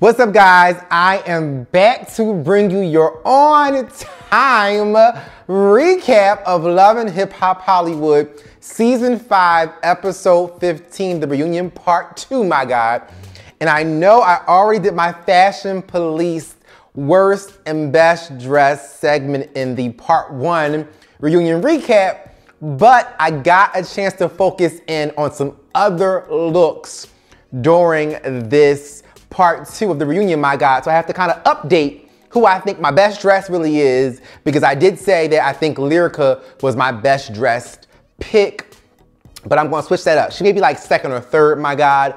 What's up, guys? I am back to bring you your on-time recap of Love and Hip Hop Hollywood Season 5, Episode 15, The Reunion Part 2, my God. And I know I already did my Fashion Police Worst and Best Dressed segment in the Part 1 reunion recap, but I got a chance to focus in on some other looks during this Part 2 of the reunion, my God. So I have to kind of update who I think my best dress really is, because I did say that I think Lyrica was my best dressed pick, but I'm going to switch that up. She may be like second or third, my God.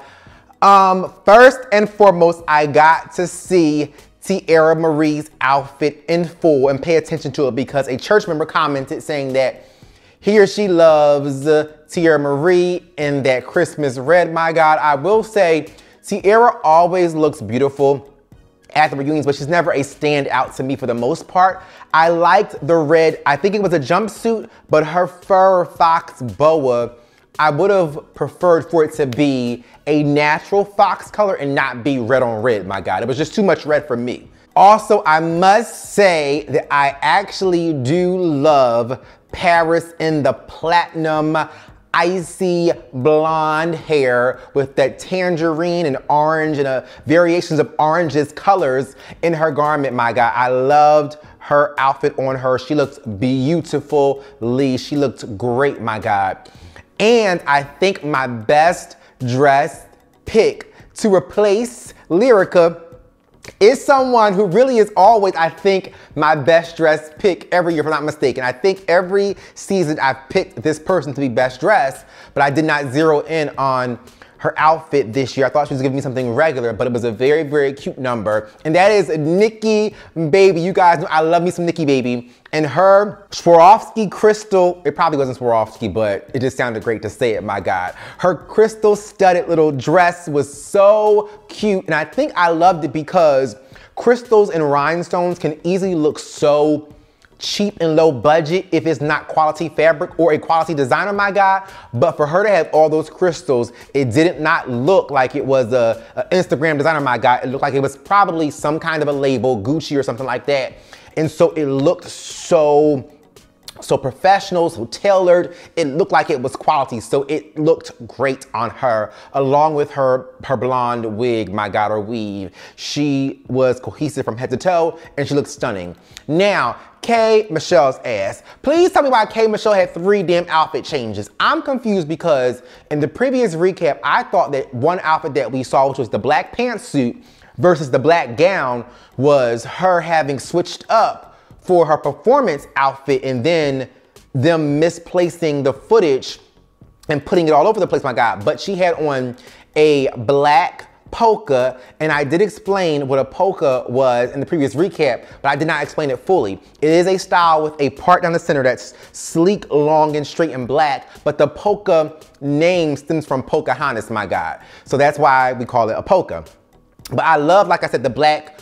First and foremost, I got to see Tiara Marie's outfit in full and pay attention to it because a church member commented saying that he or she loves Tiara Marie in that Christmas red, my God. I will say Tiara always looks beautiful at the reunions, but she's never a standout to me for the most part. I liked the red. I think it was a jumpsuit, but her fur fox boa, I would have preferred for it to be a natural fox color and not be red on red, my God. It was just too much red for me. Also, I must say that I actually do love Paris in the platinum icy blonde hair with that tangerine and orange and variations of oranges colors in her garment, my God. I loved her outfit on her. She looked beautifully. She looked great, my God. And I think my best dressed pick to replace Lyrica is someone who really is always, I think, my best dressed pick every year, if I'm not mistaken. I think every season I've picked this person to be best dressed, but I did not zero in on her outfit this year. I thought she was giving me something regular, but it was a very, very cute number. And that is Nikki Baby. You guys know I love me some Nikki Baby. And her Swarovski crystal, it probably wasn't Swarovski, but it just sounded great to say it, my God. Her crystal studded little dress was so cute. And I think I loved it because crystals and rhinestones can easily look so cheap and low budget if it's not quality fabric or a quality designer, my God. But for her to have all those crystals, it did not look like it was a Instagram designer, my God. It looked like it was probably some kind of a label, Gucci or something like that. And so it looked so professional, so tailored. It looked like it was quality. So it looked great on her, along with her blonde wig, my God, or weave. She was cohesive from head to toe, and she looked stunning. Now, K. Michelle's ass. Please tell me why K. Michelle had 3 damn outfit changes. I'm confused because in the previous recap, I thought that one outfit that we saw, which was the black pantsuit versus the black gown, was her having switched up for her performance outfit and then them misplacing the footage and putting it all over the place, my God. But she had on a black polka, and I did explain what a polka was in the previous recap, but I did not explain it fully. It is a style with a part down the center that's sleek, long, and straight and black, but the polka name stems from Pocahontas, my God. So that's why we call it a polka. But I love, like I said, the black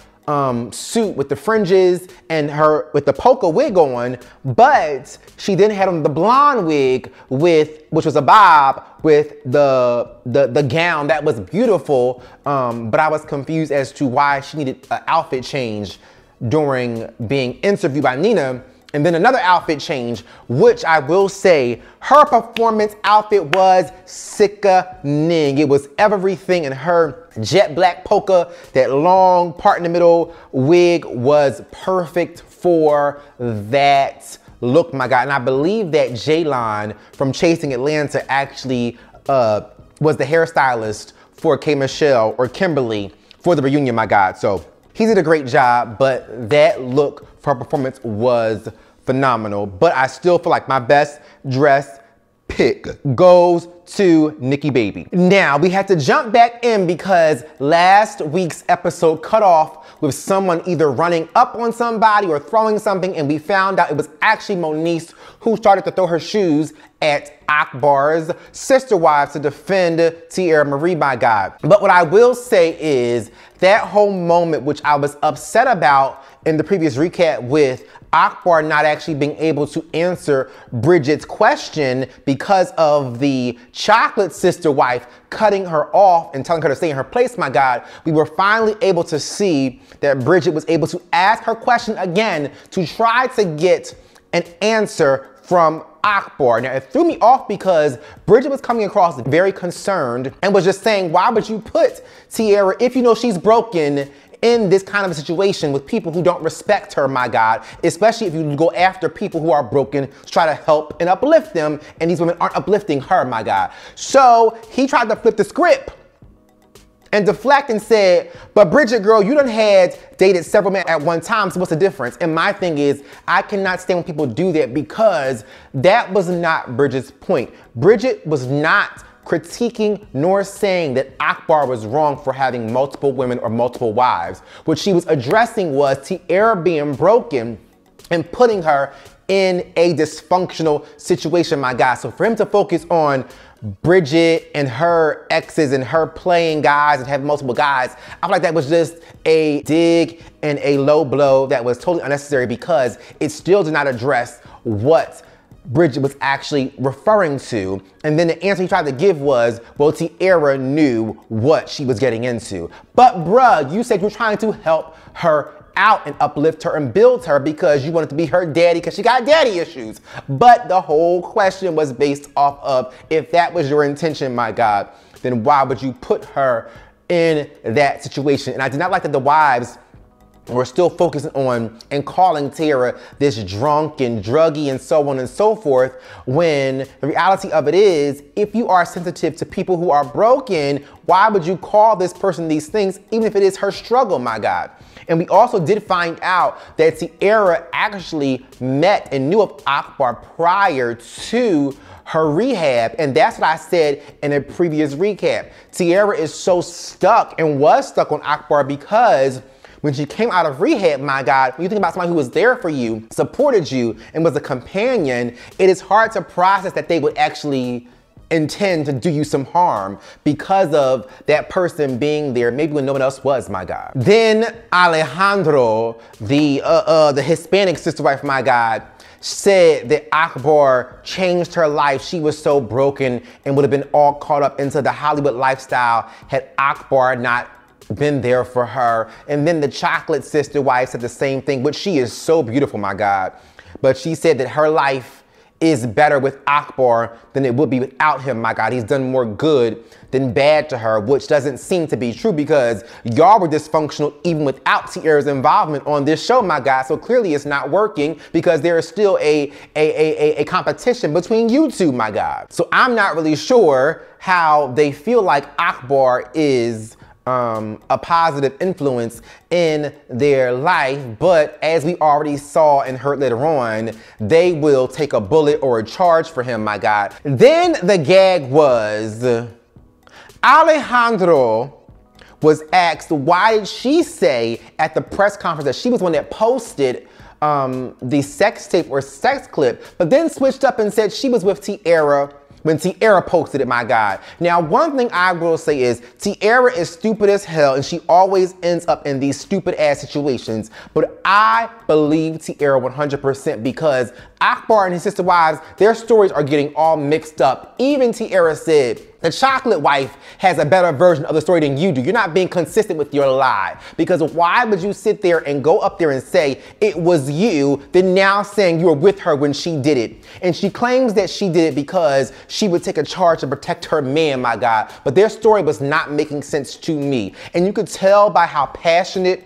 suit with the fringes and her with the polka wig on, but she then had on the blonde wig which was a bob with the gown that was beautiful, but I was confused as to why she needed an outfit change during being interviewed by Nina. And then another outfit change, which I will say, her performance outfit was sickening. It was everything, and her jet black polka, that long part in the middle wig was perfect for that look, my God. And I believe that Jaylon from Chasing Atlanta actually was the hairstylist for K. Michelle or Kimberly for the reunion, my God. So he did a great job, but that look for her performance was phenomenal. But I still feel like my best dress pick goes to Nikki Baby. Now, we had to jump back in because last week's episode cut off with someone either running up on somebody or throwing something, and we found out it was actually Moniece who started to throw her shoes at Akbar's sister wives to defend Tiara Marie, my God. But what I will say is that whole moment, which I was upset about in the previous recap with Akbar not actually being able to answer Bridget's question because of the chocolate sister wife cutting her off and telling her to stay in her place, my God, we were finally able to see that Bridget was able to ask her question again to try to get an answer from Akbar. Now, it threw me off because Bridget was coming across very concerned and was just saying, why would you put Tiara, if you know she's broken, in this kind of a situation with people who don't respect her, my God, especially if you go after people who are broken to try to help and uplift them, and these women aren't uplifting her, my God. So he tried to flip the script and deflect and said, but Bridget, girl, you done had dated several men at one time, so what's the difference? And my thing is, I cannot stand when people do that because that was not Bridget's point. Bridget was not critiquing nor saying that Akbar was wrong for having multiple women or multiple wives. What she was addressing was Tiara being broken and putting her in a dysfunctional situation, my God. So for him to focus on Bridget and her exes and her playing guys and having multiple guys, I feel like that was just a dig and a low blow that was totally unnecessary because it still did not address what Bridget was actually referring to. And then the answer he tried to give was, well, Tiara knew what she was getting into. But bruh, you said you're trying to help her out and uplift her and build her because you wanted to be her daddy because she got daddy issues. But the whole question was based off of, if that was your intention, my God, then why would you put her in that situation? And I did not like that the wives were still focusing on and calling Tiara this drunk and druggy and so on and so forth, when the reality of it is, if you are sensitive to people who are broken, why would you call this person these things, even if it is her struggle, my God? And we also did find out that Tiara actually met and knew of Akbar prior to her rehab, and that's what I said in a previous recap. Tiara is so stuck and was stuck on Akbar because when she came out of rehab, my God, when you think about somebody who was there for you, supported you, and was a companion, it is hard to process that they would actually intend to do you some harm because of that person being there, maybe when no one else was, my God. Then Alejandro, the Hispanic sister wife, my God, said that Akbar changed her life. She was so broken and would have been all caught up into the Hollywood lifestyle had Akbar not been there for her. And then the chocolate sister wife said the same thing, which she is so beautiful, my God. But she said that her life is better with Akbar than it would be without him, my God. He's done more good than bad to her, which doesn't seem to be true because y'all were dysfunctional even without Tiara's involvement on this show, my God. So clearly it's not working because there is still a competition between you two, my God. So I'm not really sure how they feel like Akbar is a positive influence in their life, but as we already saw and heard later on, they will take a bullet or a charge for him, my God. Then the gag was, Alejandro was asked why did she say at the press conference that she was one that posted the sex tape or sex clip, but then switched up and said she was with Tiara when Tiara posted it, my God. Now, one thing I will say is Tiara is stupid as hell and she always ends up in these stupid ass situations, but I believe Tiara 100% because Akbar and his sister wives, their stories are getting all mixed up. Even Tiara said, the chocolate wife has a better version of the story than you do. You're not being consistent with your lie. Because why would you sit there and go up there and say it was you, then now saying you were with her when she did it? And she claims that she did it because she would take a charge to protect her man, my God. But their story was not making sense to me. And you could tell by how passionate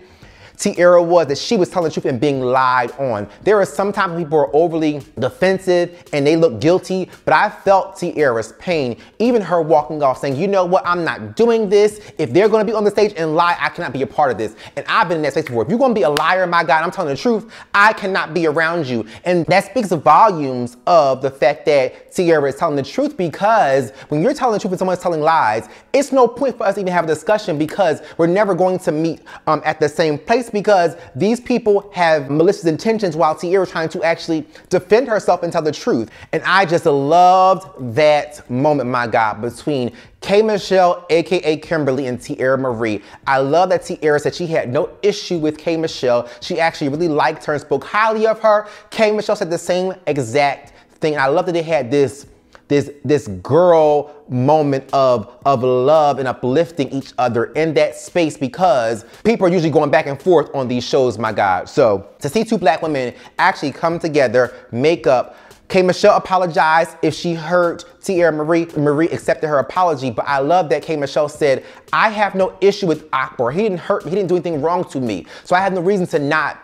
Tiara was that she was telling the truth and being lied on. There are sometimes people are overly defensive and they look guilty, but I felt Tiara's pain, even her walking off saying, you know what, I'm not doing this. If they're gonna be on the stage and lie, I cannot be a part of this. And I've been in that space before. If you're gonna be a liar, my God, I'm telling the truth, I cannot be around you. And that speaks volumes of the fact that Tiara is telling the truth, because when you're telling the truth and someone's telling lies, it's no point for us to even have a discussion because we're never going to meet at the same place, because these people have malicious intentions while Tiara is trying to actually defend herself and tell the truth. And I just loved that moment, my God, between K. Michelle, aka Kimberly, and Tiara Marie. I love that Tiara said she had no issue with K. Michelle. She actually really liked her and spoke highly of her. K. Michelle said the same exact thing. And I love that they had this this girl moment of love and uplifting each other in that space, because people are usually going back and forth on these shows, my God. So to see two black women actually come together, make up. K. Michelle apologized if she hurt Tiara Marie. Marie accepted her apology, but I love that K. Michelle said, I have no issue with Akbar. He didn't hurt me. He didn't do anything wrong to me. So I have no reason to not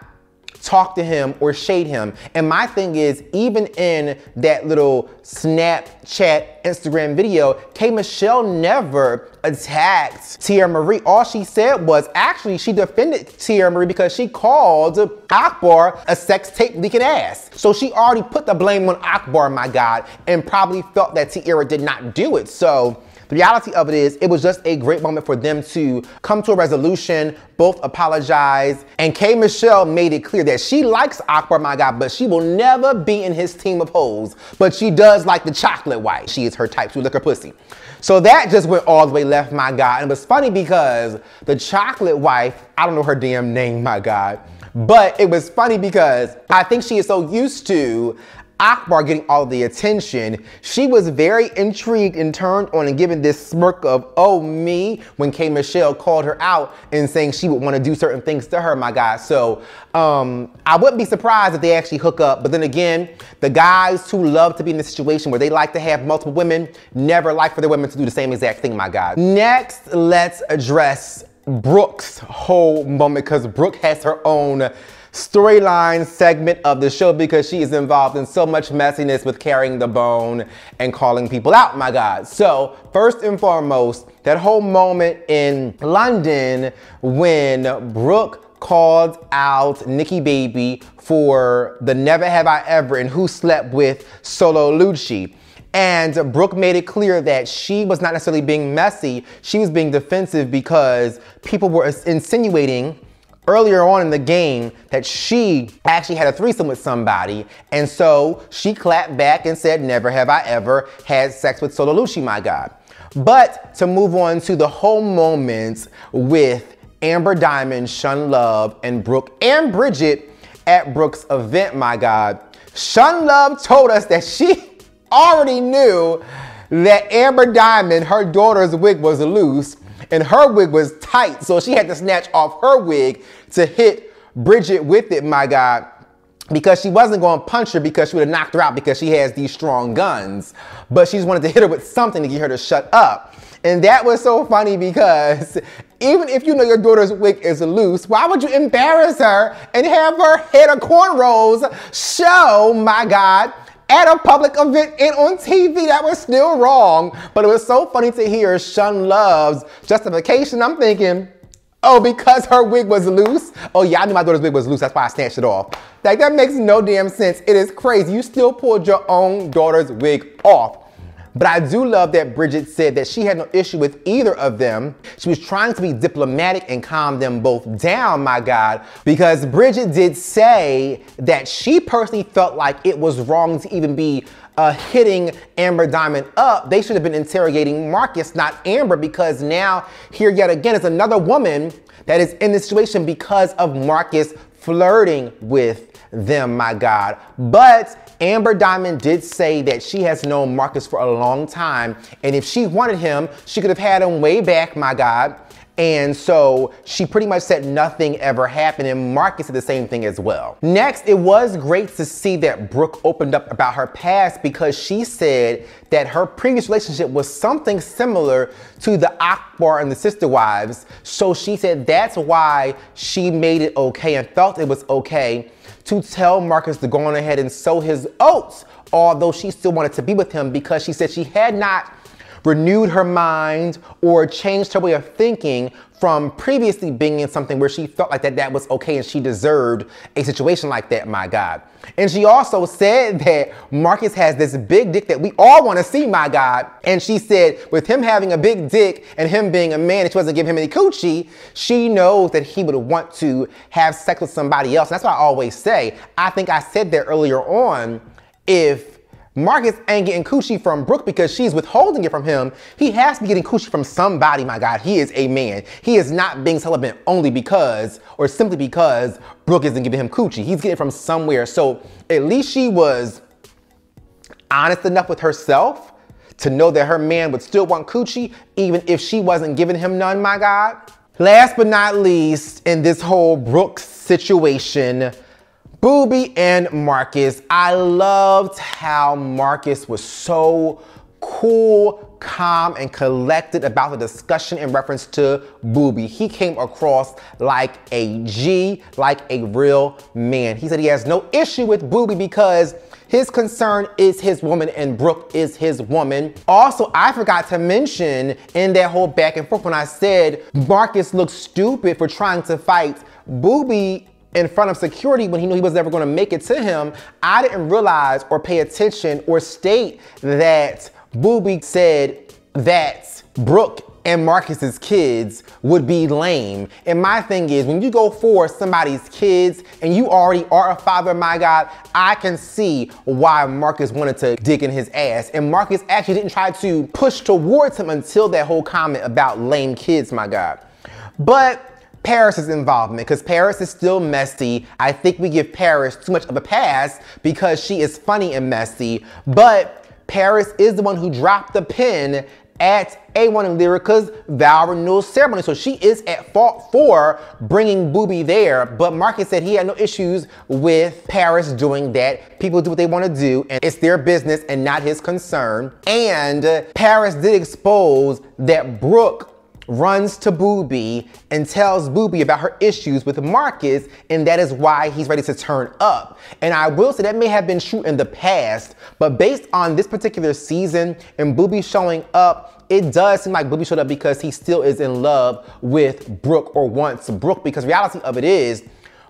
talk to him or shade him. And my thing is, even in that little Snapchat, Instagram video, K. Michelle never attacked Tiara Marie. All she said was, actually, she defended Tiara Marie because she called Akbar a sex tape leaking ass. So she already put the blame on Akbar, my God, and probably felt that Tiara did not do it. So the reality of it is, it was just a great moment for them to come to a resolution, both apologize, and K. Michelle made it clear that she likes Akbar, my God, but she will never be in his team of hoes. But she does like the chocolate white. She is her type, she would lick her pussy. So that just went all the way left, my God. And it was funny because the chocolate wife, I don't know her damn name, my God, but it was funny because I think she is so used to Akbar getting all the attention. She was very intrigued and turned on and given this smirk of, oh me, when K. Michelle called her out and saying she would want to do certain things to her, my God. So I wouldn't be surprised if they actually hook up. But then again, the guys who love to be in this situation where they like to have multiple women never like for their women to do the same exact thing, my God. Next, let's address Brooke's whole moment, because Brooke has her own storyline segment of the show because she is involved in so much messiness with carrying the bone and calling people out, my God. So first and foremost, that whole moment in London when Brooke called out Nikki Baby for the never have I ever and who slept with Solo Lucci. And Brooke made it clear that she was not necessarily being messy, she was being defensive because people were insinuating earlier on in the game that she actually had a threesome with somebody. And so she clapped back and said, never have I ever had sex with Solo Lucci, my God. But to move on to the whole moments with Amber Diamond, Shun Love, and Brooke and Bridget at Brooke's event, my God. Shun Love told us that she already knew that Amber Diamond, her daughter's wig was loose and her wig was tight, so she had to snatch off her wig to hit Bridget with it, my God, because she wasn't going to punch her because she would have knocked her out because she has these strong guns, but she just wanted to hit her with something to get her to shut up. And that was so funny because even if you know your daughter's wig is loose, why would you embarrass her and have her head of cornrows show, my God, at a public event and on TV? That was still wrong. But it was so funny to hear Shun Love's justification. I'm thinking, oh, because her wig was loose? Oh yeah, I knew my daughter's wig was loose, that's why I snatched it off. Like, that makes no damn sense. It is crazy. You still pulled your own daughter's wig off. But I do love that Bridget said that she had no issue with either of them. She was trying to be diplomatic and calm them both down, my God, because Bridget did say that she personally felt like it was wrong to even be hitting Amber Diamond up. They should have been interrogating Marcus, not Amber, because now here yet again is another woman that is in this situation because of Marcus flirting with them, my God. But Amber Diamond did say that she has known Marcus for a long time, and if she wanted him, she could have had him way back, my God. And so she pretty much said nothing ever happened, and Marcus did the same thing as well. Next, it was great to see that Brooke opened up about her past, because she said that her previous relationship was something similar to the Akbar and the Sister Wives. So she said that's why she made it okay and felt it was okay to tell Marcus to go on ahead and sow his oats, although she still wanted to be with him, because she said she had not renewed her mind or changed her way of thinking from previously being in something where she felt like that was okay and she deserved a situation like that, my God. And she also said that Marcus has this big dick that we all want to see, my God. And she said with him having a big dick and him being a man that she wasn't giving him any coochie, she knows that he would want to have sex with somebody else. And that's what I always say. I think I said that earlier on, if Marcus ain't getting coochie from Brooke because she's withholding it from him, he has to be getting coochie from somebody, my God. He is a man. He is not being celibate only because, or simply because, Brooke isn't giving him coochie. He's getting it from somewhere. So at least she was honest enough with herself to know that her man would still want coochie even if she wasn't giving him none, my God. Last but not least, in this whole Brooke situation, Booby and Marcus. I loved how Marcus was so cool, calm, and collected about the discussion in reference to Booby. He came across like a G, like a real man. He said he has no issue with Booby because his concern is his woman and Brooke is his woman. Also, I forgot to mention in that whole back and forth when I said Marcus looked stupid for trying to fight Booby in front of security when he knew he was never gonna make it to him. I didn't realize or pay attention or state that Booby said that Brooke and Marcus's kids would be lame. And my thing is, when you go for somebody's kids and you already are a father, my God, I can see why Marcus wanted to dig in his ass. And Marcus actually didn't try to push towards him until that whole comment about lame kids, my God. But Paris' involvement, because Paris is still messy. I think we give Paris too much of a pass because she is funny and messy, but Paris is the one who dropped the pin at A1 and Lyrica's vow renewal ceremony. So she is at fault for bringing Booby there, but Marcus said he had no issues with Paris doing that. People do what they want to do, and it's their business and not his concern. And Paris did expose that Brooke runs to Booby and tells Booby about her issues with Marcus, and that is why he's ready to turn up. And I will say that may have been true in the past, but based on this particular season and Booby showing up, it does seem like Booby showed up because he still is in love with Brooke or wants Brooke, because reality of it is,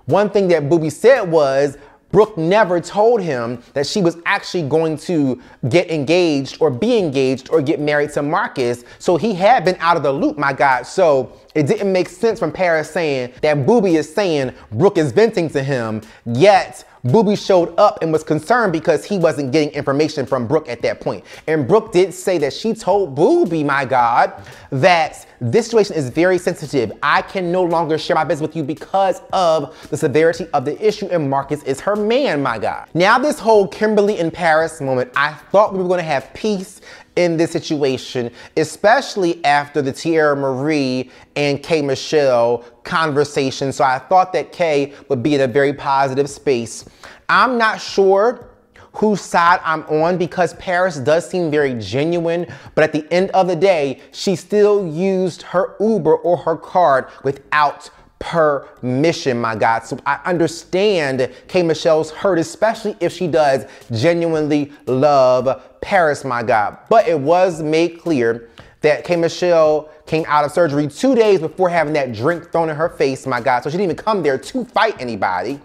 one thing that Booby said was, Brooke never told him that she was actually going to get engaged or be engaged or get married to Marcus. So he had been out of the loop, my God. So it didn't make sense from Paris saying that Booby is saying Brooke is venting to him, yet Booby showed up and was concerned because he wasn't getting information from Brooke at that point. And Brooke did say that she told Booby, my God, that this situation is very sensitive. I can no longer share my business with you because of the severity of the issue, and Marcus is her man, my God. Now this whole Kimberly and Paris moment, I thought we were gonna have peace in this situation, especially after the Tiara Marie and K Michelle conversation. So I thought that K would be in a very positive space. I'm not sure whose side I'm on because Paris does seem very genuine, but at the end of the day, she still used her Uber or her card without permission, my God. So I understand K Michelle's hurt, especially if she does genuinely love Paris, my God. But it was made clear that K Michelle came out of surgery 2 days before having that drink thrown in her face, my God. So she didn't even come there to fight anybody.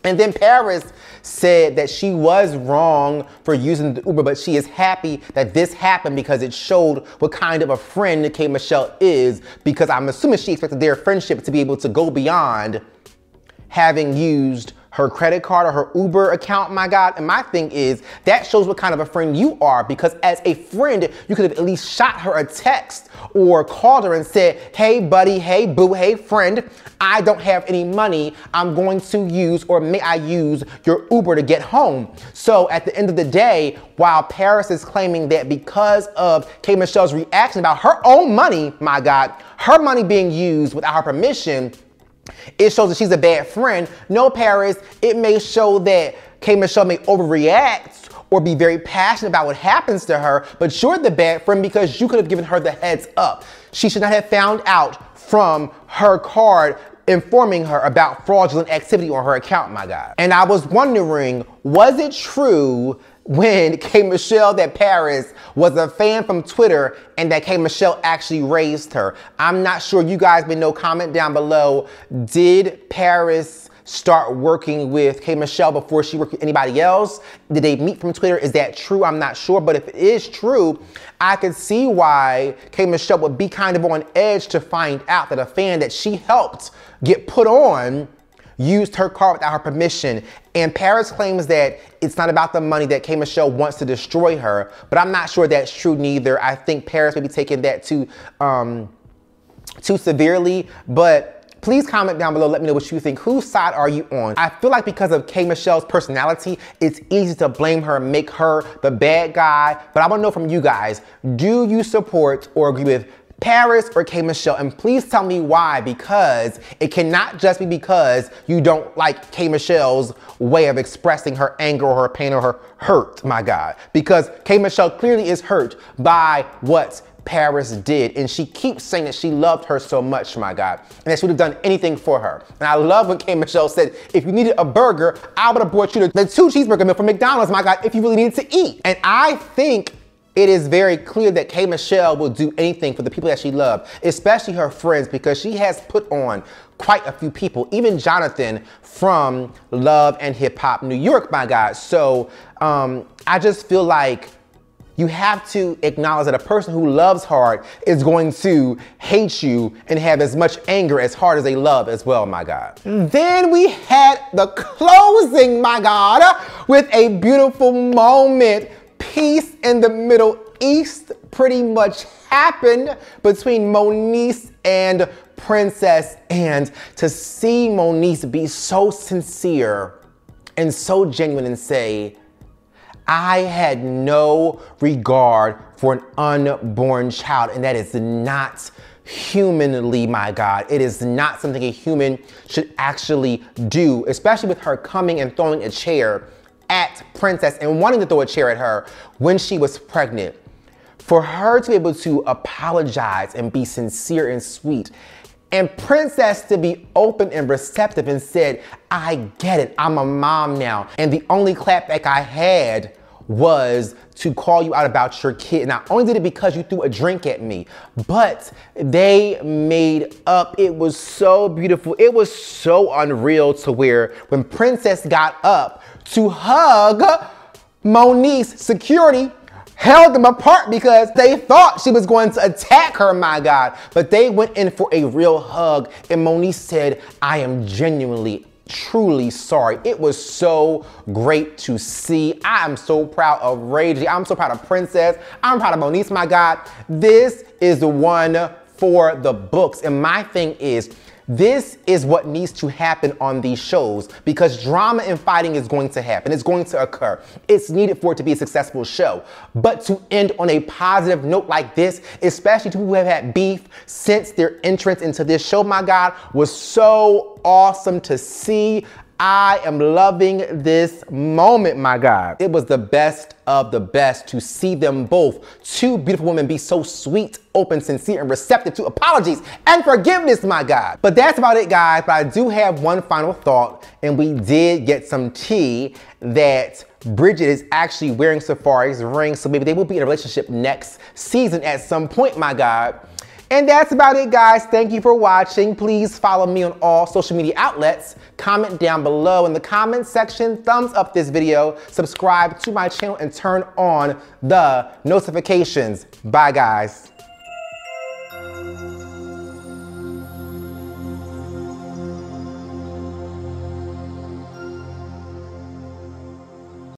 And then Paris said that she was wrong for using the Uber, but she is happy that this happened because it showed what kind of a friend K Michelle is, because I'm assuming she expected their friendship to be able to go beyond having used her credit card or her Uber account, my God. And my thing is, that shows what kind of a friend you are, because as a friend, you could have at least shot her a text or called her and said, hey buddy, hey boo, hey friend, I don't have any money. I'm going to use, or may I use your Uber to get home? So at the end of the day, while Paris is claiming that because of K Michelle's reaction about her own money, my God, her money being used without her permission, it shows that she's a bad friend. No, Paris, it may show that K Michelle may overreact or be very passionate about what happens to her, but you're the bad friend because you could have given her the heads up. She should not have found out from her card informing her about fraudulent activity on her account, my God. And I was wondering, was it true when K Michelle that Paris was a fan from Twitter and that K Michelle actually raised her? I'm not sure. You guys may know. Comment down below. Did Paris start working with K Michelle before she worked with anybody else? Did they meet from Twitter? Is that true? I'm not sure. But if it is true, I could see why K Michelle would be kind of on edge to find out that a fan that she helped get put on used her card without her permission. And Paris claims that it's not about the money, that K Michelle wants to destroy her, but I'm not sure that's true neither. I think Paris may be taking that too severely, but Please comment down below, let me know what you think. Whose side are you on? I feel like because of K. Michelle's personality, it's easy to blame her and make her the bad guy. But I want to know from you guys, do you support or agree with Paris or K. Michelle? And please tell me why, because it cannot just be because you don't like K. Michelle's way of expressing her anger or her pain or her hurt, my God. Because K. Michelle clearly is hurt by what Paris did, and she keeps saying that she loved her so much, my God, and that she would have done anything for her. And I love when K. Michelle said, if you needed a burger, I would have brought you the 2 cheeseburger meal from McDonald's, my God, if you really needed to eat. And I think it is very clear that K. Michelle will do anything for the people that she loves, especially her friends, because she has put on quite a few people, even Jonathan from Love and Hip Hop New York, my God. So I just feel like you have to acknowledge that a person who loves hard is going to hate you and have as much anger as hard as they love as well, my God. Then we had the closing, my God, with a beautiful moment. Peace in the Middle East pretty much happened between Moniece and Princess. And to see Moniece be so sincere and so genuine and say, I had no regard for an unborn child, and that is not humanly, my God. It is not something a human should actually do, especially with her coming and throwing a chair at Princess and wanting to throw a chair at her when she was pregnant. For her to be able to apologize and be sincere and sweet, and Princess to be open and receptive and said, I get it, I'm a mom now. And the only clapback I had was to call you out about your kid. And I only did it because you threw a drink at me, but they made up. It was so beautiful. It was so unreal to where when Princess got up to hug Moniece, security held them apart because they thought she was going to attack her, my God. But they went in for a real hug, and Moniece said, I am genuinely, truly sorry. It was so great to see. I am so proud of Ray. I'm so proud of Princess. I'm proud of Moniece, my God. This is the one for the books. And my thing is, this is what needs to happen on these shows, because drama and fighting is going to happen. It's going to occur. It's needed for it to be a successful show. But to end on a positive note like this, especially to people who have had beef since their entrance into this show, my God, was so awesome to see. I am loving this moment, my God. It was the best of the best to see them both, 2 beautiful women, be so sweet, open, sincere, and receptive to apologies and forgiveness, my God. But that's about it, guys. But I do have one final thought, and we did get some tea that Bridget is actually wearing Safari's ring, so maybe they will be in a relationship next season at some point, my God. And that's about it, guys. Thank you for watching. Please follow me on all social media outlets. Comment down below in the comment section. Thumbs up this video. Subscribe to my channel and turn on the notifications. Bye, guys.